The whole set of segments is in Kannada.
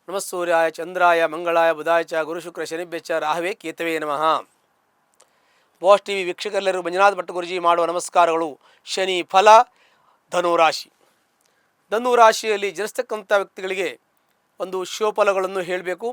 ನಮಃ ಸೂರ್ಯಾಯ ಚಂದ್ರಾಯ ಮಂಗಳಾಯ ಬುಧಾಯ ಚ ಗುರು ಶುಕ್ರ ಶನಿಭ್ಯಚ್ಚ ರಾಹವೇ ಕೇತವೇ ನಮಃ. ಬಾಸ್ ಟಿವಿ ವೀಕ್ಷಕರೆಲ್ಲರೂ ಮಂಜುನಾಥ ಭಟ್ ಗುರುಜಿ ಮಾಡುವ ನಮಸ್ಕಾರಗಳು. ಶನಿ ಫಲ ಧನುರಾಶಿ. ಧನುರಾಶಿಯಲ್ಲಿ ಜನಿಸ್ತಕ್ಕಂಥ ವ್ಯಕ್ತಿಗಳಿಗೆ ಒಂದು ಶುಭಫಲಗಳನ್ನು ಹೇಳಬೇಕು,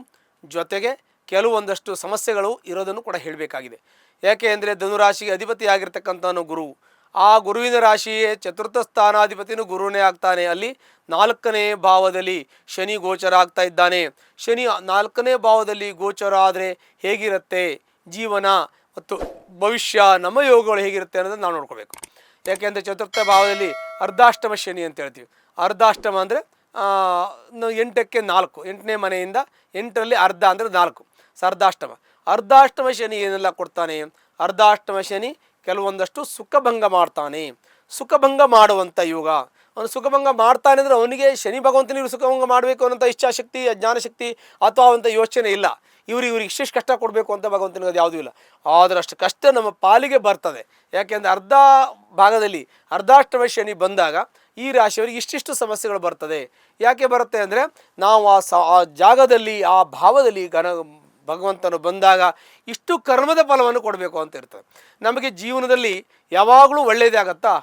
ಜೊತೆಗೆ ಕೆಲವೊಂದಷ್ಟು ಸಮಸ್ಯೆಗಳು ಇರೋದನ್ನು ಕೂಡ ಹೇಳಬೇಕಾಗಿದೆ. ಯಾಕೆ ಅಂದರೆ ಧನುರಾಶಿಗೆ ಅಧಿಪತಿಯಾಗಿರ್ತಕ್ಕಂಥವನು ಗುರು. ಆ ಗುರುವಿನ ರಾಶಿಯೇ ಚತುರ್ಥ ಸ್ಥಾನಾಧಿಪತಿನೂ ಗುರುವೇ ಆಗ್ತಾನೆ. ಅಲ್ಲಿ 4ನೇ ಭಾವದಲ್ಲಿ ಶನಿ ಗೋಚರ ಆಗ್ತಾ ಇದ್ದಾನೆ. ಶನಿ 4ನೇ ಭಾವದಲ್ಲಿ ಗೋಚರ ಆದರೆ ಹೇಗಿರುತ್ತೆ ಜೀವನ ಮತ್ತು ಭವಿಷ್ಯ, ನಮ್ಮ ಯೋಗಗಳು ಹೇಗಿರುತ್ತೆ ಅನ್ನೋದನ್ನು ನಾವು ನೋಡ್ಕೋಬೇಕು. ಯಾಕೆಂದರೆ ಚತುರ್ಥ ಭಾವದಲ್ಲಿ ಅರ್ಧಾಷ್ಟಮ ಶನಿ ಅಂತ ಹೇಳ್ತೀವಿ. ಅರ್ಧಾಷ್ಟಮ ಅಂದರೆ 8ಕ್ಕೆ 4, 8ನೇ ಮನೆಯಿಂದ 8ರಲ್ಲಿ ಅರ್ಧ ಅಂದರೆ 4, ಅರ್ಧಾಷ್ಟಮ. ಅರ್ಧಾಷ್ಟಮ ಶನಿ ಏನೆಲ್ಲ ಕೊಡ್ತಾನೆ? ಅರ್ಧಾಷ್ಟಮ ಶನಿ ಕೆಲವೊಂದಷ್ಟು ಸುಖಭಂಗ ಮಾಡ್ತಾನೆ. ಸುಖಭಂಗ ಮಾಡುವಂಥ ಯೋಗ. ಅವನು ಸುಖಭಂಗ ಮಾಡ್ತಾನೆ ಅಂದರೆ ಅವನಿಗೆ ಶನಿ ಭಗವಂತನಿಗೆ ಸುಖಭಂಗ ಮಾಡಬೇಕು ಅನ್ನೋಂಥ ಇಚ್ಛಾಶಕ್ತಿ, ಜ್ಞಾನಶಕ್ತಿ ಅಥವಾ ಅವಂಥ ಯೋಚನೆ ಇಲ್ಲ. ಇವ್ರಿಗೆ ಇಷ್ಟಿಷ್ಟು ಕಷ್ಟ ಕೊಡಬೇಕು ಅಂತ ಭಗವಂತನಿಗೆ ಅದು ಯಾವುದೂ ಇಲ್ಲ. ಆದರೆ ಅಷ್ಟು ಕಷ್ಟ ನಮ್ಮ ಪಾಲಿಗೆ ಬರ್ತದೆ. ಯಾಕೆಂದರೆ ಅರ್ಧ ಭಾಗದಲ್ಲಿ ಅರ್ಧಾಷ್ಟಮ ಶನಿ ಬಂದಾಗ ಈ ರಾಶಿಯವರಿಗೆ ಇಷ್ಟಿಷ್ಟು ಸಮಸ್ಯೆಗಳು ಬರ್ತದೆ. ಯಾಕೆ ಬರುತ್ತೆ ಅಂದರೆ ನಾವು ಆ ಜಾಗದಲ್ಲಿ, ಆ ಭಾವದಲ್ಲಿ ಭಗವಂತನು ಬಂದಾಗ ಇಷ್ಟು ಕರ್ಮದ ಫಲವನ್ನು ಕೊಡಬೇಕು ಅಂತ ಇರ್ತದೆ. ನಮಗೆ ಜೀವನದಲ್ಲಿ ಯಾವಾಗಲೂ ಒಳ್ಳೆಯದೇ ಆಗತ್ತಾ?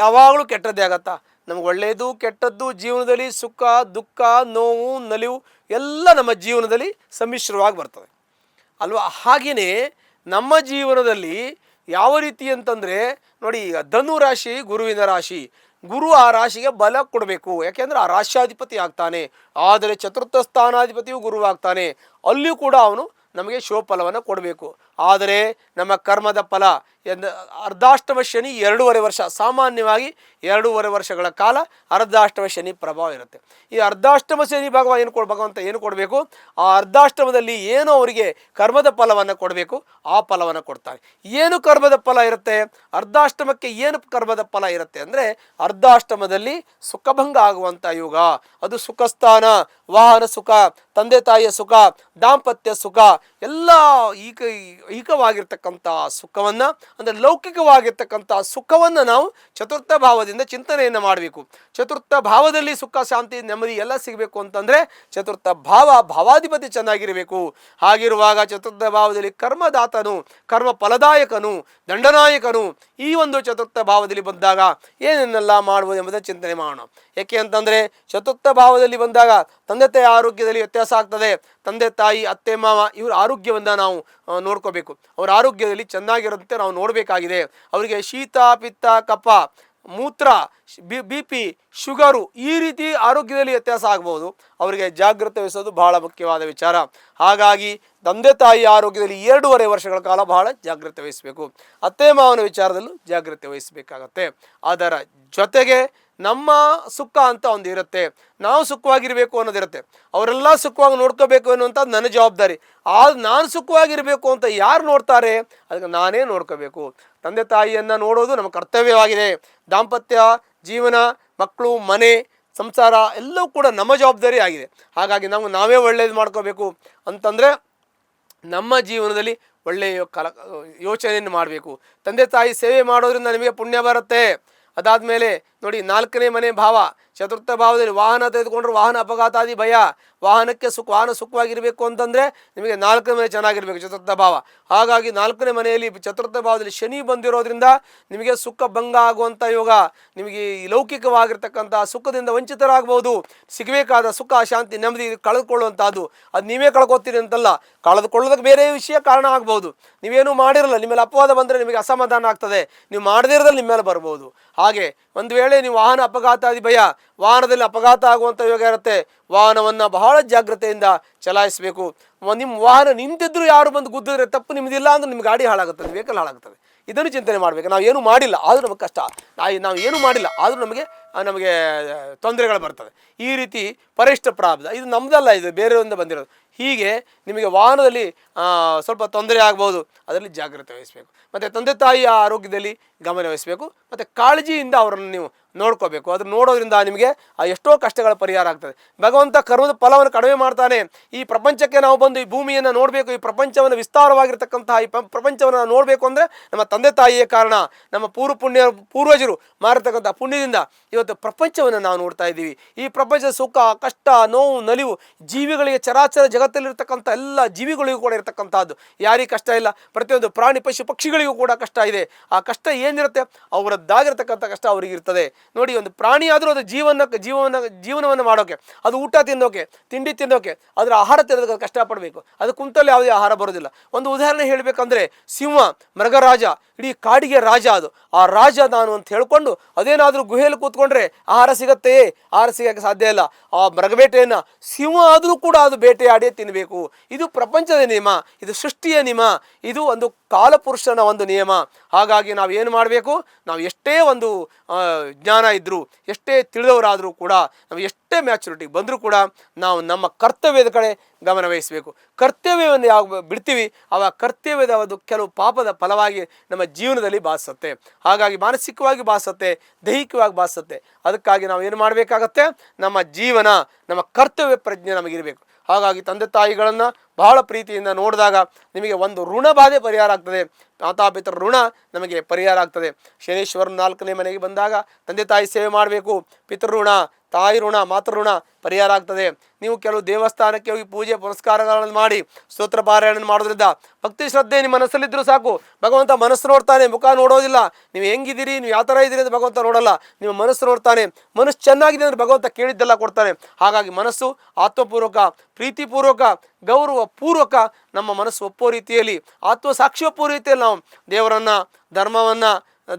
ಯಾವಾಗಲೂ ಕೆಟ್ಟದ್ದೇ ಆಗತ್ತಾ? ನಮಗೆ ಒಳ್ಳೆಯದು ಕೆಟ್ಟದ್ದು ಜೀವನದಲ್ಲಿ ಸುಖ ದುಃಖ ನೋವು ನಲಿವು ಎಲ್ಲ ನಮ್ಮ ಜೀವನದಲ್ಲಿ ಸಮ್ಮಿಶ್ರವಾಗಿ ಬರ್ತದೆ ಅಲ್ವಾ? ಹಾಗೆಯೇ ನಮ್ಮ ಜೀವನದಲ್ಲಿ ಯಾವ ರೀತಿ ಅಂತಂದರೆ ನೋಡಿ, ಈಗ ಧನು ರಾಶಿ ಗುರುವಿನ ರಾಶಿ. ಗುರು ಆ ರಾಶಿಗೆ ಬಲ ಕೊಡಬೇಕು. ಯಾಕೆಂದರೆ ಆ ರಾಶ್ಯಾಧಿಪತಿ ಆಗ್ತಾನೆ. ಆದರೆ ಚತುರ್ಥ ಸ್ಥಾನಾಧಿಪತಿಯು ಗುರುವಾಗ್ತಾನೆ. ಅಲ್ಲಿಯೂ ಕೂಡ ಅವನು ನಮಗೆ ಶುಭಫಲವನ್ನು ಕೊಡಬೇಕು. ಆದರೆ ನಮ್ಮ ಕರ್ಮದ ಫಲ ಅರ್ಧಾಷ್ಟಮ ಶನಿ 2.5 ವರ್ಷ, ಸಾಮಾನ್ಯವಾಗಿ 2.5 ವರ್ಷಗಳ ಕಾಲ ಅರ್ಧಾಷ್ಟಮ ಶನಿ ಪ್ರಭಾವ ಇರುತ್ತೆ. ಈ ಅರ್ಧಾಷ್ಟಮ ಶನಿ ಭಗವಂತ ಏನು ಕೊಡಬೇಕು? ಆ ಅರ್ಧಾಷ್ಟಮದಲ್ಲಿ ಏನು ಅವರಿಗೆ ಕರ್ಮದ ಫಲವನ್ನು ಕೊಡಬೇಕು, ಆ ಫಲವನ್ನು ಕೊಡ್ತಾನೆ. ಏನು ಕರ್ಮದ ಫಲ ಇರುತ್ತೆ? ಅರ್ಧಾಷ್ಟಮಕ್ಕೆ ಏನು ಕರ್ಮದ ಫಲ ಇರುತ್ತೆ ಅಂದರೆ ಅರ್ಧಾಷ್ಟಮದಲ್ಲಿ ಸುಖಭಂಗ ಆಗುವಂಥ ಯೋಗ. ಅದು ಸುಖಸ್ಥಾನ, ವಾಹನ ಸುಖ, ತಂದೆ ತಾಯಿಯ ಸುಖ, ದಾಂಪತ್ಯ ಸುಖ, ಎಲ್ಲ ಈಕವಾಗಿರ್ತಕ್ಕಂಥ ಸುಖವನ್ನು ಅಂದರೆ ಲೌಕಿಕವಾಗಿರ್ತಕ್ಕಂಥ ಸುಖವನ್ನು ನಾವು ಚತುರ್ಥ ಭಾವದಿಂದ ಚಿಂತನೆಯನ್ನು ಮಾಡಬೇಕು. ಚತುರ್ಥ ಭಾವದಲ್ಲಿ ಸುಖ ಶಾಂತಿ ನೆಮ್ಮದಿ ಎಲ್ಲ ಸಿಗಬೇಕು ಅಂತಂದರೆ ಚತುರ್ಥ ಭಾವಾಧಿಪತಿ ಚೆನ್ನಾಗಿರಬೇಕು. ಹಾಗಿರುವಾಗ ಚತುರ್ಥ ಭಾವದಲ್ಲಿ ಕರ್ಮದಾತನು, ಕರ್ಮ ಫಲದಾಯಕನು, ದಂಡನಾಯಕನು ಈ ಒಂದು ಚತುರ್ಥ ಭಾವದಲ್ಲಿ ಬಂದಾಗ ಏನೇನೆಲ್ಲ ಮಾಡ್ಬೋದು ಎಂಬುದನ್ನು ಚಿಂತನೆ ಮಾಡೋಣ. ಯಾಕೆ ಅಂತಂದರೆ ಚತುರ್ಥ ಭಾವದಲ್ಲಿ ಬಂದಾಗ ತಂದೆ ತಾಯಿ ಆರೋಗ್ಯದಲ್ಲಿ ವ್ಯತ್ಯಾಸ ಆಗ್ತದೆ. ತಂದೆ ತಾಯಿ ಅತ್ತೆ ಮಾವ ಇವರ ಆರೋಗ್ಯವನ್ನು ನಾವು ನೋಡ್ಕೋಬೇಕು. ಅವರ ಆರೋಗ್ಯದಲ್ಲಿ ಚೆನ್ನಾಗಿರೋದಂತೆ ನಾವು ನೋಡಬೇಕಾಗಿದೆ. ಅವರಿಗೆ ಶೀತ ಪಿತ್ತ ಕಫ ಮೂತ್ರ BP ಶುಗರು ಈ ರೀತಿ ಆರೋಗ್ಯದಲ್ಲಿ ವ್ಯತ್ಯಾಸ ಆಗ್ಬೋದು. ಅವರಿಗೆ ಜಾಗ್ರತೆ ವಹಿಸೋದು ಬಹಳ ಮುಖ್ಯವಾದ ವಿಚಾರ. ಹಾಗಾಗಿ ತಂದೆ ತಾಯಿ ಆರೋಗ್ಯದಲ್ಲಿ 2.5 ವರ್ಷಗಳ ಕಾಲ ಬಹಳ ಜಾಗ್ರತೆ ವಹಿಸಬೇಕು. ಅತ್ತೆ ಮಾವನ ವಿಚಾರದಲ್ಲೂ ಜಾಗ್ರತೆ ವಹಿಸಬೇಕಾಗತ್ತೆ. ಅದರ ಜೊತೆಗೆ ನಮ್ಮ ಸುಖ ಅಂತ ಒಂದು ಇರುತ್ತೆ, ನಾವು ಸುಖವಾಗಿರಬೇಕು ಅನ್ನೋದಿರುತ್ತೆ. ಅವರೆಲ್ಲ ಸುಖವಾಗಿ ನೋಡ್ಕೋಬೇಕು ಅನ್ನುವಂಥ ನನ್ನ ಜವಾಬ್ದಾರಿ. ನಾನು ಸುಖವಾಗಿರಬೇಕು ಅಂತ ಯಾರು ನೋಡ್ತಾರೆ? ಅದಕ್ಕೆ ನಾನೇ ನೋಡ್ಕೋಬೇಕು. ತಂದೆ ತಾಯಿಯನ್ನು ನೋಡೋದು ನಮ್ಮ ಕರ್ತವ್ಯವಾಗಿದೆ. ದಾಂಪತ್ಯ ಜೀವನ, ಮಕ್ಕಳು, ಮನೆ, ಸಂಸಾರ ಎಲ್ಲವೂ ಕೂಡ ನಮ್ಮ ಜವಾಬ್ದಾರಿ ಆಗಿದೆ. ಹಾಗಾಗಿ ನಾವೇ ಒಳ್ಳೇದು ಮಾಡ್ಕೋಬೇಕು ಅಂತಂದರೆ ನಮ್ಮ ಜೀವನದಲ್ಲಿ ಒಳ್ಳೆಯ ಯೋಚನೆಯನ್ನು ಮಾಡಬೇಕು. ತಂದೆ ತಾಯಿ ಸೇವೆ ಮಾಡೋದ್ರಿಂದ ನಿಮಗೆ ಪುಣ್ಯ ಬರುತ್ತೆ. ಅದಾದಮೇಲೆ ನೋಡಿ, 4ನೇ ಮನೆ ಭಾವ ಚತುರ್ಥ ಭಾವದಲ್ಲಿ ವಾಹನ ತೆಗೆದುಕೊಂಡ್ರೆ ವಾಹನ ಅಪಘಾತಾದಿ ಭಯ. ವಾಹನ ಸುಖವಾಗಿರಬೇಕು ಅಂತಂದರೆ ನಿಮಗೆ 4ನೇ ಮನೆ ಚೆನ್ನಾಗಿರಬೇಕು, ಚತುರ್ಥ ಭಾವ. ಹಾಗಾಗಿ 4ನೇ ಮನೆಯಲ್ಲಿ ಚತುರ್ಥ ಭಾವದಲ್ಲಿ ಶನಿ ಬಂದಿರೋದ್ರಿಂದ ನಿಮಗೆ ಸುಖ ಭಂಗ ಆಗುವಂಥ ಯೋಗ. ನಿಮಗೆ ಲೌಕಿಕವಾಗಿರ್ತಕ್ಕಂಥ ಸುಖದಿಂದ ವಂಚಿತರಾಗ್ಬೋದು. ಸಿಗಬೇಕಾದ ಸುಖ ಶಾಂತಿ ನೆಮ್ಮದಿ ಕಳೆದುಕೊಳ್ಳುವಂಥದ್ದು ಅದು ನೀವೇ ಕಳ್ಕೊತೀರಿ ಅಂತಲ್ಲ, ಕಳೆದುಕೊಳ್ಳೋದಕ್ಕೆ ಬೇರೆ ವಿಷಯ ಕಾರಣ ಆಗ್ಬೋದು. ನೀವೇನು ಮಾಡಿರಲ್ಲ, ನಿಮ್ಮ ಮೇಲೆ ಅಪವಾದ ಬಂದರೆ ನಿಮಗೆ ಅಸಮಾಧಾನ ಆಗ್ತದೆ. ನೀವು ಮಾಡದಿರೋದ್ರಲ್ಲಿ ನಿಮ್ಮ ಮೇಲೆ ಬರ್ಬೋದು. ಹಾಗೆ ಒಂದು ವೇಳೆ ನೀವು ವಾಹನ ಅಪಘಾತಾದಿ ಭಯ, ವಾಹನದಲ್ಲಿ ಅಪಘಾತ ಆಗುವಂಥ ಯೋಗ ಇರುತ್ತೆ. ವಾಹನವನ್ನು ಬಹಳ ಜಾಗ್ರತೆಯಿಂದ ಚಲಾಯಿಸಬೇಕು. ನಿಮ್ಮ ವಾಹನ ನಿಂತಿದ್ರು ಯಾರು ಬಂದು ಗುದ್ದಿದ್ರೆ ತಪ್ಪು ನಿಮ್ಮದಿಲ್ಲ ಅಂದ್ರೆ ನಿಮ್ಮ ಗಾಡಿ ಹಾಳಾಗುತ್ತದೆ, ವೆಹಿಕಲ್ ಹಾಳಾಗುತ್ತದೆ. ಇದನ್ನು ಚಿಂತನೆ ಮಾಡಬೇಕು. ನಾವು ಏನು ಮಾಡಿಲ್ಲ ಆದರೂ ನಮಗೆ ಕಷ್ಟ, ನಾವು ಏನು ಮಾಡಿಲ್ಲ ಆದರೂ ನಮಗೆ ತೊಂದರೆಗಳು ಬರ್ತದೆ. ಈ ರೀತಿ ಪರಿಷ್ಠ ಪ್ರಾಬ್ದ ಇದು ನಮ್ಮದಲ್ಲ, ಇದು ಬೇರೆಯವರಿಂದ ಬಂದಿರೋದು. ಹೀಗೆ ನಿಮಗೆ ವಾಹನದಲ್ಲಿ ಸ್ವಲ್ಪ ತೊಂದರೆ ಆಗ್ಬೋದು, ಅದರಲ್ಲಿ ಜಾಗ್ರತೆ ವಹಿಸಬೇಕು. ಮತ್ತು ತಂದೆ ತಾಯಿಯ ಆರೋಗ್ಯದಲ್ಲಿ ಗಮನ ವಹಿಸಬೇಕು. ಮತ್ತು ಕಾಳಜಿಯಿಂದ ಅವರನ್ನು ನೀವು ನೋಡ್ಕೋಬೇಕು. ಅದನ್ನು ನೋಡೋದ್ರಿಂದ ನಿಮಗೆ ಆ ಎಷ್ಟೋ ಕಷ್ಟಗಳ ಪರಿಹಾರ ಆಗ್ತದೆ. ಭಗವಂತ ಕರ್ಮದ ಫಲವನ್ನು ಕಡಿಮೆ ಮಾಡ್ತಾನೆ. ಈ ಪ್ರಪಂಚಕ್ಕೆ ನಾವು ಬಂದು ಈ ಭೂಮಿಯನ್ನು ನೋಡಬೇಕು, ಈ ಪ್ರಪಂಚವನ್ನು ವಿಸ್ತಾರವಾಗಿರ್ತಕ್ಕಂತಹ ಈ ಪ್ರಪಂಚವನ್ನು ನೋಡಬೇಕು ಅಂದರೆ ನಮ್ಮ ತಂದೆ ತಾಯಿಯೇ ಕಾರಣ. ನಮ್ಮ ಪೂರ್ವಜರು ಮಾಡಿರ್ತಕ್ಕಂಥ ಪುಣ್ಯದಿಂದ ಇವತ್ತು ಪ್ರಪಂಚವನ್ನು ನಾವು ನೋಡ್ತಾ ಇದ್ದೀವಿ. ಈ ಪ್ರಪಂಚದ ಸುಖ, ಕಷ್ಟ, ನೋವು, ನಲಿವು ಜೀವಿಗಳಿಗೆ, ಚರಾಚರ ಜಗತ್ತಲ್ಲಿರ್ತಕ್ಕಂಥ ಎಲ್ಲ ಜೀವಿಗಳಿಗೂ ಕೂಡ ಇರತಕ್ಕಂಥದ್ದು. ಯಾರಿಗೆ ಕಷ್ಟ ಇಲ್ಲ? ಪ್ರತಿಯೊಂದು ಪ್ರಾಣಿ, ಪಶು, ಪಕ್ಷಿಗಳಿಗೂ ಕೂಡ ಕಷ್ಟ ಇದೆ. ಆ ಕಷ್ಟ ಏನಿರುತ್ತೆ ಅವರದ್ದಾಗಿರ್ತಕ್ಕಂಥ ಕಷ್ಟ ಅವರಿಗೆ ಇರ್ತದೆ. ನೋಡಿ, ಒಂದು ಪ್ರಾಣಿ ಆದರೂ ಅದು ಜೀವನವನ್ನು ಮಾಡೋಕೆ, ಅದು ಊಟ ತಿನ್ನೋಕೆ, ತಿಂಡಿ ತಿನ್ನೋಕೆ, ಅದರ ಆಹಾರ ತಿನ್ನೋದಕ್ಕೆ ಕಷ್ಟಪಡಬೇಕು. ಅದು ಕುಂತಲ್ಲಿ ಯಾವುದೇ ಆಹಾರ ಬರೋದಿಲ್ಲ. ಒಂದು ಉದಾಹರಣೆ ಹೇಳಬೇಕಂದ್ರೆ, ಸಿಂಹ ಮೃಗರಾಜ, ಇಡೀ ಕಾಡಿಗೆ ರಾಜ. ಅದು ಆ ರಾಜ ನಾನು ಅಂತ ಹೇಳ್ಕೊಂಡು ಅದೇನಾದರೂ ಗುಹೆಯಲ್ಲಿ ಕೂತ್ಕೊಂಡ್ರೆ ಆಹಾರ ಸಿಗತ್ತೆಯೇ? ಆಹಾರ ಸಿಗೋಕ್ಕೆ ಸಾಧ್ಯ ಇಲ್ಲ. ಆ ಮೃಗಬೇಟೆಯನ್ನು ಸಿಂಹ ಆದರೂ ಕೂಡ ಅದು ಬೇಟೆಯಾಡಿಯೇ ತಿನ್ನಬೇಕು. ಇದು ಪ್ರಪಂಚದ ನಿಯಮ, ಇದು ಸೃಷ್ಟಿಯ ನಿಯಮ, ಇದು ಒಂದು ಕಾಲಪುರುಷನ ಒಂದು ನಿಯಮ. ಹಾಗಾಗಿ ನಾವು ಏನು ಮಾಡಬೇಕು? ನಾವು ಎಷ್ಟೇ ಒಂದು ಜ್ಞಾನ ಇದ್ದರೂ, ಎಷ್ಟೇ ತಿಳಿದವರಾದರೂ ಕೂಡ, ನಾವು ಎಷ್ಟೇ ಮ್ಯಾಚುರಿಟಿಗೆ ಬಂದರೂ ಕೂಡ ನಾವು ನಮ್ಮ ಕರ್ತವ್ಯದ ಕಡೆ ಗಮನ ವಹಿಸಬೇಕು. ಕರ್ತವ್ಯವನ್ನು ಯಾವ ಬಿಡ್ತೀವಿ ಆವಾಗ ಕರ್ತವ್ಯದ ಒಂದು ಕೆಲವು ಪಾಪದ ಫಲವಾಗಿ ನಮ್ಮ ಜೀವನದಲ್ಲಿ ಬಾಧಿಸುತ್ತೆ. ಹಾಗಾಗಿ ಮಾನಸಿಕವಾಗಿ ಬಾಧಿಸುತ್ತೆ, ದೈಹಿಕವಾಗಿ ಬಾಧಿಸುತ್ತೆ. ಅದಕ್ಕಾಗಿ ನಾವು ಏನು ಮಾಡಬೇಕಾಗತ್ತೆ? ನಮ್ಮ ಜೀವನ, ನಮ್ಮ ಕರ್ತವ್ಯ ಪ್ರಜ್ಞೆ ನಮಗಿರಬೇಕು. ಹಾಗಾಗಿ ತಂದೆ ತಾಯಿಗಳನ್ನು ಬಹಳ ಪ್ರೀತಿಯಿಂದ ನೋಡಿದಾಗ ನಿಮಗೆ ಒಂದು ಋಣ ಬಾಧೆ ಪರಿಹಾರ ಆಗ್ತದೆ. ಮಾತಾಪಿತರ ಋಣ ನಮಗೆ ಪರಿಹಾರ ಆಗ್ತದೆ. ಶನೇಶ್ವರನ 4ನೇ ಮನೆಗೆ ಬಂದಾಗ ತಂದೆ ತಾಯಿ ಸೇವೆ ಮಾಡಬೇಕು. ಪಿತೃಋಣ, ತಾಯಿ ಋಣ, ಮಾತೃ ಋಣ ಪರಿಹಾರ ಆಗ್ತದೆ. ನೀವು ಕೆಲವು ದೇವಸ್ಥಾನಕ್ಕೆ ಹೋಗಿ ಪೂಜೆ ಪುನಸ್ಕಾರಗಳನ್ನು ಮಾಡಿ ಸ್ತೋತ್ರ ಪಾರಾಯಣ ಮಾಡೋದ್ರಿಂದ ಭಕ್ತಿ ಶ್ರದ್ಧೆ ನಿಮ್ಮ ಮನಸ್ಸಲ್ಲಿದ್ದರೂ ಸಾಕು. ಭಗವಂತ ಮನಸ್ಸು ನೋಡ್ತಾನೆ, ಮುಖ ನೋಡೋದಿಲ್ಲ. ನೀವು ಹೆಂಗಿದ್ದೀರಿ, ನೀವು ಯಾವ ಥರ ಇದ್ದೀರಿ ಅಂತ ಭಗವಂತ ನೋಡಲ್ಲ, ನಿಮ್ಮ ಮನಸ್ಸು ನೋಡ್ತಾನೆ. ಮನಸ್ಸು ಚೆನ್ನಾಗಿದೆ ಅಂದರೆ ಭಗವಂತ ಕೇಳಿದ್ದೆಲ್ಲ ಕೊಡ್ತಾನೆ. ಹಾಗಾಗಿ ಮನಸ್ಸು ಆತ್ಮಪೂರ್ವಕ, ಪ್ರೀತಿಪೂರ್ವಕ, ಗೌರವ ಪೂರ್ವಕ ನಮ್ಮ ಮನಸ್ಸು ಒಪ್ಪೋ ರೀತಿಯಲ್ಲಿ, ಆತ್ಮಸಾಕ್ಷಿ ಒಪ್ಪೋ ರೀತಿಯಲ್ಲಿ ನಾವು ದೇವರನ್ನು, ಧರ್ಮವನ್ನು,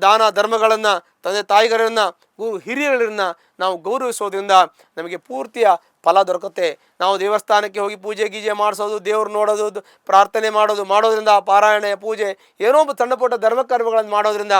ದಾನ ಧರ್ಮಗಳನ್ನು, ತಂದೆ ತಾಯಿಗಳನ್ನು, ಗುರು ಹಿರಿಯರನ್ನು ನಾವು ಗೌರವಿಸೋದ್ರಿಂದ ನಮಗೆ ಪೂರ್ತಿಯ ಫಲ ದೊರಕುತ್ತೆ. ನಾವು ದೇವಸ್ಥಾನಕ್ಕೆ ಹೋಗಿ ಪೂಜೆ ಗೀಜೆ ಮಾಡಿಸೋದು, ದೇವ್ರು ನೋಡೋದು, ಪ್ರಾರ್ಥನೆ ಮಾಡೋದ್ರಿಂದ, ಪಾರಾಯಣ, ಪೂಜೆ, ಏನೋ ಸಣ್ಣ ಪುಟ್ಟ ಧರ್ಮ ಕರ್ಮಗಳನ್ನು ಮಾಡೋದ್ರಿಂದ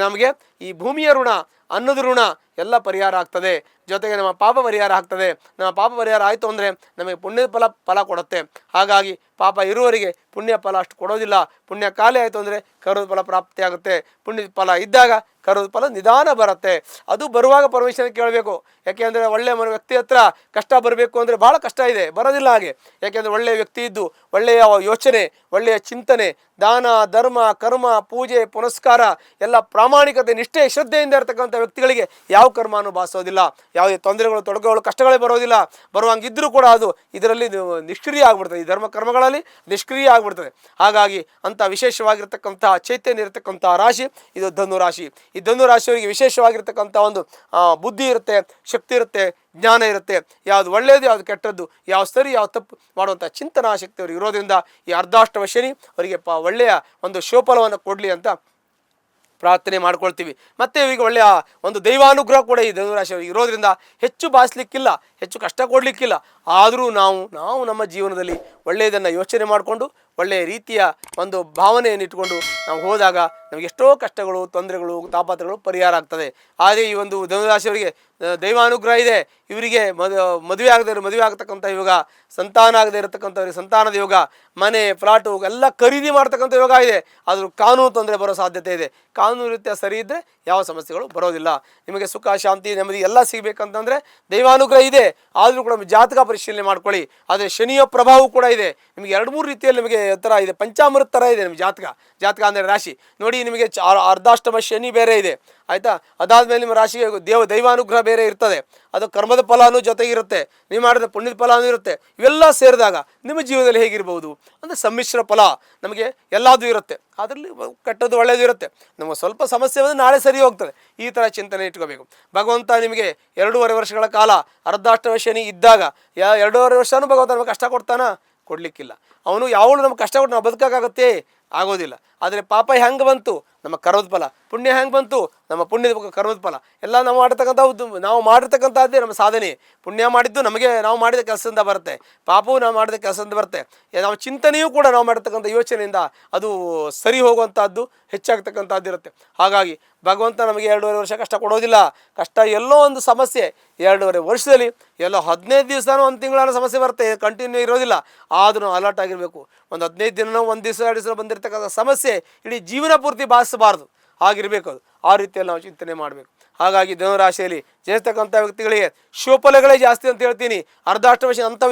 ನಮಗೆ ಈ ಭೂಮಿಯ ಋಣ, ಅನ್ನದ ಋಣ ಎಲ್ಲ ಪರಿಹಾರ ಆಗ್ತದೆ. ಜೊತೆಗೆ ನಮ್ಮ ಪಾಪ ಪರಿಹಾರ ಆಗ್ತದೆ. ನಮ್ಮ ಪಾಪ ಪರಿಹಾರ ಆಯಿತು ಅಂದರೆ ನಮಗೆ ಪುಣ್ಯದ ಫಲ ಕೊಡುತ್ತೆ. ಹಾಗಾಗಿ ಪಾಪ ಇರುವವರಿಗೆ ಪುಣ್ಯ ಫಲ ಅಷ್ಟು ಕೊಡೋದಿಲ್ಲ. ಪುಣ್ಯ ಖಾಲಿ ಆಯಿತು ಅಂದರೆ ಕರ್ಮದ ಫಲ ಪ್ರಾಪ್ತಿ ಆಗುತ್ತೆ. ಪುಣ್ಯದ ಫಲ ಇದ್ದಾಗ ಕರ್ಮದ ಫಲ ನಿಧಾನ ಬರುತ್ತೆ. ಅದು ಬರುವಾಗ ಪರಮೇಶ್ವರನ ಕೇಳಬೇಕು. ಯಾಕೆಂದರೆ ಒಳ್ಳೆಯ ವ್ಯಕ್ತಿ ಹತ್ರ ಕಷ್ಟ ಬರಬೇಕು ಅಂದರೆ ಭಾಳ ಕಷ್ಟ ಇದೆ, ಬರೋದಿಲ್ಲ ಹಾಗೆ. ಯಾಕೆಂದರೆ ಒಳ್ಳೆಯ ವ್ಯಕ್ತಿ ಇದ್ದು, ಒಳ್ಳೆಯ ಯೋಚನೆ, ಒಳ್ಳೆಯ ಚಿಂತನೆ, ದಾನ ಧರ್ಮ ಕರ್ಮ, ಪೂಜೆ ಪುನಸ್ಕಾರ ಎಲ್ಲ ಪ್ರಾಮಾಣಿಕತೆ, ನಿಷ್ಠೆ, ಶ್ರದ್ಧೆಯಿಂದ ಇರತಕ್ಕಂಥ ವ್ಯಕ್ತಿಗಳಿಗೆ ಯಾವ ಕರ್ಮನೂ ಬಾಧಿಸೋದಿಲ್ಲ. ಯಾವುದೇ ತೊಂದರೆಗಳು, ತೊಡಕುಗಳು, ಕಷ್ಟಗಳೇ ಬರೋದಿಲ್ಲ. ಬರುವಂಗಿದ್ದರೂ ಕೂಡ ಅದು ಇದರಲ್ಲಿ ನಿಷ್ಕ್ರಿಯ ಆಗ್ಬಿಡ್ತದೆ. ಈ ಧರ್ಮ ಕರ್ಮಗಳಲ್ಲಿ ನಿಷ್ಕ್ರಿಯ ಆಗ್ಬಿಡ್ತದೆ. ಹಾಗಾಗಿ ಅಂಥ ವಿಶೇಷವಾಗಿರ್ತಕ್ಕಂಥ ಚೈತನ್ಯ ಇರತಕ್ಕಂಥ ರಾಶಿ ಇದು ಧನು ರಾಶಿ. ಈ ಧನು ರಾಶಿಯವರಿಗೆ ವಿಶೇಷವಾಗಿರ್ತಕ್ಕಂಥ ಒಂದು ಬುದ್ಧಿ ಇರುತ್ತೆ, ಶಕ್ತಿ ಇರುತ್ತೆ, ಜ್ಞಾನ ಇರುತ್ತೆ. ಯಾವುದು ಒಳ್ಳೆಯದು, ಯಾವುದು ಕೆಟ್ಟದ್ದು, ಯಾವ ಸರಿ, ಯಾವ ತಪ್ಪು ಮಾಡುವಂಥ ಚಿಂತನಾ ಶಕ್ತಿ ಅವ್ರಿಗೆ ಇರೋದ್ರಿಂದ ಈ ಅರ್ಧಾಷ್ಟಮ ಶನಿ ಅವರಿಗೆ ಒಳ್ಳೆಯ ಒಂದು ಶೋಫಲವನ್ನು ಕೊಡಲಿ ಅಂತ ಪ್ರಾರ್ಥನೆ ಮಾಡ್ಕೊಳ್ತೀವಿ. ಮತ್ತು ಇವರಿಗೆ ಒಳ್ಳೆಯ ಒಂದು ದೈವಾನುಗ್ರಹ ಕೂಡ ಈ ಧನುರಾಶಿಯವರಿಗೆ ಇರೋದ್ರಿಂದ ಹೆಚ್ಚು ಬಾಧಿಸಲಿಕ್ಕಿಲ್ಲ, ಹೆಚ್ಚು ಕಷ್ಟ ಕೊಡಲಿಕ್ಕಿಲ್ಲ. ಆದರೂ ನಾವು ನಮ್ಮ ಜೀವನದಲ್ಲಿ ಒಳ್ಳೆಯದನ್ನು ಯೋಚನೆ ಮಾಡಿಕೊಂಡು ಒಳ್ಳೆಯ ರೀತಿಯ ಒಂದು ಭಾವನೆಯನ್ನು ಇಟ್ಕೊಂಡು ನಾವು ಹೋದಾಗ ನಮಗೆ ಎಷ್ಟೋ ಕಷ್ಟಗಳು, ತೊಂದರೆಗಳು, ತಾಪತ್ರಗಳು ಪರಿಹಾರ ಆಗ್ತದೆ. ಆದರೆ ಈ ಒಂದು ಧನುರಾಶಿಯವರಿಗೆ ದೈವಾನುಗ್ರಹ ಇದೆ. ಇವರಿಗೆ ಮದುವೆ ಆಗ್ತಕ್ಕಂಥ ಯೋಗ, ಸಂತಾನ ಆಗದೆ ಇರತಕ್ಕಂಥವ್ರಿಗೆ ಸಂತಾನದ ಯೋಗ, ಮನೆ ಫ್ಲಾಟು ಎಲ್ಲ ಖರೀದಿ ಮಾಡ್ತಕ್ಕಂಥ ಯೋಗ ಇದೆ. ಆದರೂ ಕಾನೂನು ತೊಂದರೆ ಬರೋ ಸಾಧ್ಯತೆ ಇದೆ. ಕಾನೂನು ರೀತಿಯ ಸರಿ ಇದ್ದರೆ ಯಾವ ಸಮಸ್ಯೆಗಳು ಬರೋದಿಲ್ಲ. ನಿಮಗೆ ಸುಖ, ಶಾಂತಿ, ನೆಮ್ಮದಿ ಎಲ್ಲ ಸಿಗಬೇಕಂತಂದರೆ ದೈವಾನುಗ್ರಹ ಇದೆ. ಆದರೂ ಕೂಡ ಜಾತಕ ಪರಿಶೀಲನೆ ಮಾಡ್ಕೊಳ್ಳಿ. ಆದರೆ ಶನಿಯ ಪ್ರಭಾವ ಕೂಡ ಇದೆ. ನಿಮಗೆ 2-3 ರೀತಿಯಲ್ಲಿ ನಿಮಗೆ ಥರ ಇದೆ, ಪಂಚಾಮೃತ ಥರ ಇದೆ ನಿಮ್ಮ ಜಾತಕ ಅಂದರೆ ರಾಶಿ ನೋಡಿ. ನಿಮಗೆ ಅರ್ಧಾಷ್ಟಮ ಶನಿ ಬೇರೆ ಇದೆ, ಆಯಿತಾ. ಅದಾದಮೇಲೆ ನಿಮ್ಮ ರಾಶಿಗೆ ದೈವಾನುಗ್ರಹ ಬೇರೆ ಇರ್ತದೆ. ಅದು ಕರ್ಮದ ಫಲನೂ ಜೊತೆಗಿರುತ್ತೆ, ನೀವು ಮಾಡಿದ ಪುಣ್ಯದ ಫಲನೂ ಇರುತ್ತೆ. ಇವೆಲ್ಲ ಸೇರಿದಾಗ ನಿಮ್ಮ ಜೀವನದಲ್ಲಿ ಹೇಗಿರ್ಬೋದು ಅಂದರೆ ಸಮ್ಮಿಶ್ರ ಫಲ ನಮಗೆ ಎಲ್ಲದೂ ಇರುತ್ತೆ. ಅದರಲ್ಲಿ ಕೆಟ್ಟದ್ದು ಒಳ್ಳೆಯದು ಇರುತ್ತೆ. ನಮಗೆ ಸ್ವಲ್ಪ ಸಮಸ್ಯೆ ಬಂದರೆ ನಾಳೆ ಸರಿ ಹೋಗ್ತದೆ. ಈ ಥರ ಚಿಂತನೆ ಇಟ್ಕೋಬೇಕು. ಭಗವಂತ ನಿಮಗೆ 2.5 ವರ್ಷಗಳ ಕಾಲ ಅರ್ಧಾಷ್ಟಮ ಶನಿ ಇದ್ದಾಗ 2.5 ವರ್ಷನೂ ಭಗವಂತ ನಮಗೆ ಕಷ್ಟ ಕೊಡ್ತಾನ? ಕೊಡಲಿಕ್ಕಿಲ್ಲ. ಅವನು ಯಾವಳು ನಮ್ಗೆ ಕಷ್ಟ ಕೊಟ್ಟು ನಾವು ಬದುಕೋಕ್ಕಾಗತ್ತೆ? ಆಗೋದಿಲ್ಲ. ಆದರೆ ಪಾಪ ಹೆಂಗೆ ಬಂತು? ನಮ್ಮ ಕರ್ಮದ ಫಲ. ಪುಣ್ಯ ಹೆಂಗೆ ಬಂತು? ನಮ್ಮ ಪುಣ್ಯದ ಕರ್ಮದ ಫಲ. ಎಲ್ಲ ನಾವು ಮಾಡಿರ್ತಕ್ಕಂಥದ್ದೇ ನಮ್ಮ ಸಾಧನೆ. ಪುಣ್ಯ ಮಾಡಿದ್ದು ನಾವು ಮಾಡಿದ ಕೆಲಸದಿಂದ ಬರುತ್ತೆ, ಪಾಪವು ನಾವು ಮಾಡಿದ ಕೆಲಸದಿಂದ ಬರುತ್ತೆ. ನಾವು ಚಿಂತನೆಯೂ ಕೂಡ ನಾವು ಮಾಡಿರ್ತಕ್ಕಂಥ ಯೋಚನೆಯಿಂದ ಅದು ಸರಿ ಹೋಗುವಂಥದ್ದು, ಹೆಚ್ಚಾಗ್ತಕ್ಕಂಥದ್ದು ಇರುತ್ತೆ. ಹಾಗಾಗಿ ಭಗವಂತ ನಮಗೆ 2.5 ವರ್ಷ ಕಷ್ಟ ಕೊಡೋದಿಲ್ಲ. ಕಷ್ಟ ಎಲ್ಲೋ ಒಂದು ಸಮಸ್ಯೆ 2.5 ವರ್ಷದಲ್ಲಿ ಎಲ್ಲೋ 15 ದಿವಸನೋ 1 ತಿಂಗಳಾನ ಸಮಸ್ಯೆ ಬರುತ್ತೆ, ಕಂಟಿನ್ಯೂ ಇರೋದಿಲ್ಲ. ಆದರೂ ನಾವು ಅಲರ್ಟ್ ಆಗಿರಬೇಕು. ಒಂದು 15 ದಿನನೋ 1 ದಿವಸ 2 ದಿವಸ ಬಂದಿರತಕ್ಕಂಥ ಸಮಸ್ಯೆ ಇಡೀ ಜೀವನ ಪೂರ್ತಿ ಬಾಧಿಸಬಾರ್ದು, ಆಗಿರಬೇಕು ಅದು. ಆ ರೀತಿಯಲ್ಲಿ ನಾವು ಚಿಂತನೆ ಮಾಡಬೇಕು. ಹಾಗಾಗಿ ಧನುರಾಶಿಯಲ್ಲಿ ಜನಿಸ್ತಕ್ಕಂಥ ವ್ಯಕ್ತಿಗಳಿಗೆ ಶುಭಫಲಗಳೇ ಜಾಸ್ತಿ ಅಂತ ಹೇಳ್ತೀನಿ. ಅರ್ಧಾಷ್ಟಮಶ ಅಂಥ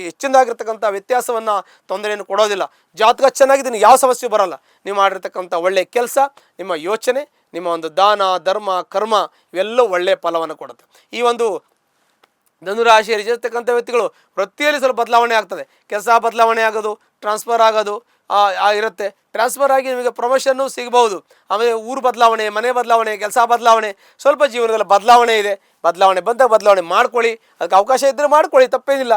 ಹೆಚ್ಚಿನದಾಗಿರ್ತಕ್ಕಂಥ ವ್ಯತ್ಯಾಸವನ್ನು ತೊಂದರೆಯನ್ನು ಕೊಡೋದಿಲ್ಲ. ಜಾತಕ ಚೆನ್ನಾಗಿದ್ದೀನಿ, ಯಾವ ಸಮಸ್ಯೆ ಬರೋಲ್ಲ. ನೀವು ಮಾಡಿರ್ತಕ್ಕಂಥ ಒಳ್ಳೆಯ ಕೆಲಸ, ನಿಮ್ಮ ಯೋಚನೆ, ನಿಮ್ಮ ಒಂದು ದಾನ ಧರ್ಮ ಕರ್ಮ ಇವೆಲ್ಲವೂ ಒಳ್ಳೆಯ ಫಲವನ್ನು ಕೊಡುತ್ತೆ. ಈ ಒಂದು ಧನುರಾಶಿಯಲ್ಲಿ ಜನಿಸ್ತಕ್ಕಂಥ ವ್ಯಕ್ತಿಗಳು ವೃತ್ತಿಯಲ್ಲಿ ಸ್ವಲ್ಪ ಬದಲಾವಣೆ ಆಗ್ತದೆ. ಕೆಲಸ ಬದಲಾವಣೆ ಆಗೋದು, ಟ್ರಾನ್ಸ್ಫರ್ ಆಗೋದು ಇರುತ್ತೆ. ಟ್ರಾನ್ಸ್ಫರ್ ಆಗಿ ನಿಮಗೆ ಪ್ರಮೋಷನ್ನು ಸಿಗಬಹುದು. ಆಮೇಲೆ ಊರು ಬದಲಾವಣೆ, ಮನೆ ಬದಲಾವಣೆ, ಕೆಲಸ ಬದಲಾವಣೆ, ಸ್ವಲ್ಪ ಜೀವನದಲ್ಲಿ ಬದಲಾವಣೆ ಇದೆ. ಬದಲಾವಣೆ ಬಂದಾಗ ಬದಲಾವಣೆ ಮಾಡ್ಕೊಳ್ಳಿ. ಅದಕ್ಕೆ ಅವಕಾಶ ಇದ್ದರೆ ಮಾಡ್ಕೊಳ್ಳಿ, ತಪ್ಪೇನಿಲ್ಲ.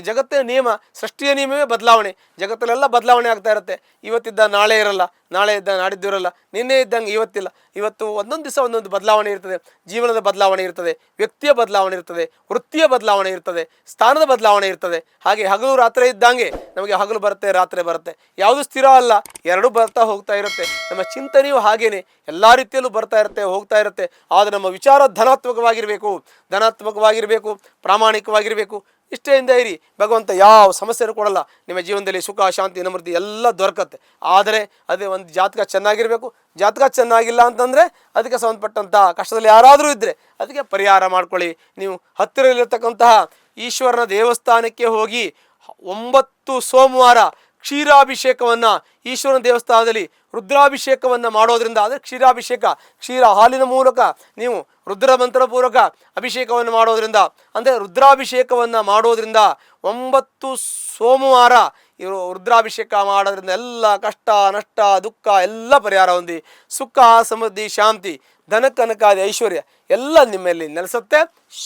ಜಗತ್ತಿನ ನಿಯಮ, ಸೃಷ್ಟಿಯ ನಿಯಮವೇ ಬದಲಾವಣೆ. ಜಗತ್ತಲ್ಲೆಲ್ಲ ಬದಲಾವಣೆ ಆಗ್ತಾ ಇರುತ್ತೆ. ಇವತ್ತಿದ್ದ ನಾಳೆ ಇರಲ್ಲ, ನಾಳೆ ಇದ್ದ ನಾಡಿದ್ದು ಇರಲ್ಲ, ನಿನ್ನೆ ಇದ್ದಂಗೆ ಇವತ್ತಿಲ್ಲ. ಇವತ್ತು ಒಂದೊಂದು ದಿವಸ ಒಂದೊಂದು ಬದಲಾವಣೆ ಇರ್ತದೆ. ಜೀವನದ ಬದಲಾವಣೆ ಇರ್ತದೆ, ವ್ಯಕ್ತಿಯ ಬದಲಾವಣೆ ಇರ್ತದೆ, ವೃತ್ತಿಯ ಬದಲಾವಣೆ ಇರ್ತದೆ, ಸ್ಥಾನದ ಬದಲಾವಣೆ ಇರ್ತದೆ. ಹಾಗೆ ಹಗಲು ರಾತ್ರಿ ಇದ್ದಂಗೆ ನಮಗೆ ಹಗಲು ಬರುತ್ತೆ, ರಾತ್ರಿ ಬರುತ್ತೆ. ಯಾವುದು ಸ್ಥಿರ ಅಲ್ಲ, ಎರಡೂ ಬರ್ತಾ ಹೋಗ್ತಾ ಇರುತ್ತೆ. ನಮ್ಮ ಚಿಂತನೆಯೂ ಹಾಗೇನೆ ಎಲ್ಲ ರೀತಿಯಲ್ಲೂ ಬರ್ತಾ ಇರುತ್ತೆ, ಹೋಗ್ತಾ ಇರುತ್ತೆ. ಆದರೆ ನಮ್ಮ ವಿಚಾರ ಧನಾತ್ಮಕವಾಗಿರಬೇಕು, ಪ್ರಾಮಾಣಿಕವಾಗಿರಬೇಕು. ಇಷ್ಟೇಯಿಂದ ಇರಿ, ಭಗವಂತ ಯಾವ ಸಮಸ್ಯೆನೂ ಕೊಡಲ್ಲ. ನಿಮ್ಮ ಜೀವನದಲ್ಲಿ ಸುಖ, ಶಾಂತಿ, ಸಮೃದ್ಧಿ ಎಲ್ಲ ದೊರಕತ್ತೆ. ಆದರೆ ಅದೇ ಒಂದು ಜಾತಕ ಚೆನ್ನಾಗಿರಬೇಕು. ಜಾತಕ ಚೆನ್ನಾಗಿಲ್ಲ ಅಂತಂದರೆ ಅದಕ್ಕೆ ಸಂಬಂಧಪಟ್ಟಂತಹ ಕಷ್ಟದಲ್ಲಿ ಯಾರಾದರೂ ಇದ್ದರೆ ಅದಕ್ಕೆ ಪರಿಹಾರ ಮಾಡ್ಕೊಳ್ಳಿ. ನೀವು ಹತ್ತಿರದಲ್ಲಿರ್ತಕ್ಕಂತಹ ಈಶ್ವರನ ದೇವಸ್ಥಾನಕ್ಕೆ ಹೋಗಿ 9 ಸೋಮವಾರ ಕ್ಷೀರಾಭಿಷೇಕವನ್ನು ಈಶ್ವರನ ದೇವಸ್ಥಾನದಲ್ಲಿ ರುದ್ರಾಭಿಷೇಕವನ್ನು ಮಾಡೋದ್ರಿಂದ, ಅಂದರೆ ಕ್ಷೀರ ಹಾಲಿನ ಮೂಲಕ ನೀವು ರುದ್ರ ಮಂತ್ರಪೂರ್ವಕ ಅಭಿಷೇಕವನ್ನು ಮಾಡೋದ್ರಿಂದ, ಅಂದರೆ ರುದ್ರಾಭಿಷೇಕವನ್ನು ಮಾಡೋದ್ರಿಂದ 9 ಸೋಮವಾರ ಇವರು ರುದ್ರಾಭಿಷೇಕ ಮಾಡೋದ್ರಿಂದ ಎಲ್ಲ ಕಷ್ಟ ನಷ್ಟ ದುಃಖ ಎಲ್ಲ ಪರಿಹಾರ ಹೊಂದಿ ಸುಖ ಸಮೃದ್ಧಿ ಶಾಂತಿ ಧನ ಕನಕಾದಿ ಐಶ್ವರ್ಯ ಎಲ್ಲ ನಿಮ್ಮಲ್ಲಿ ನೆಲೆಸುತ್ತೆ.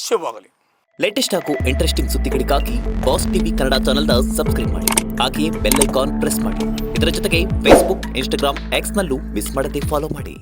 ಶುಭವಾಗಲಿ. ಲೇಟೆಸ್ಟ್ ಹಾಗೂ ಇಂಟ್ರೆಸ್ಟಿಂಗ್ ಸುದ್ದಿಗಳಿಗಾಗಿ ಬಾಸ್ ಟಿವಿ ಕನ್ನಡ ಚಾನೆಲ್ನ ಸಬ್ಸ್ಕ್ರೈಬ್ ಮಾಡಿ. ಹಾಗೆಯೇ ಬೆಲ್ ಐಕಾನ್ ಪ್ರೆಸ್ ಮಾಡಿ. ಇದರ ಜೊತೆಗೆ ಫೇಸ್ಬುಕ್, ಇನ್ಸ್ಟಾಗ್ರಾಮ್, ಎಕ್ಸ್ನಲ್ಲೂ ಮಿಸ್ ಮಾಡದೆ ಫಾಲೋ ಮಾಡಿ.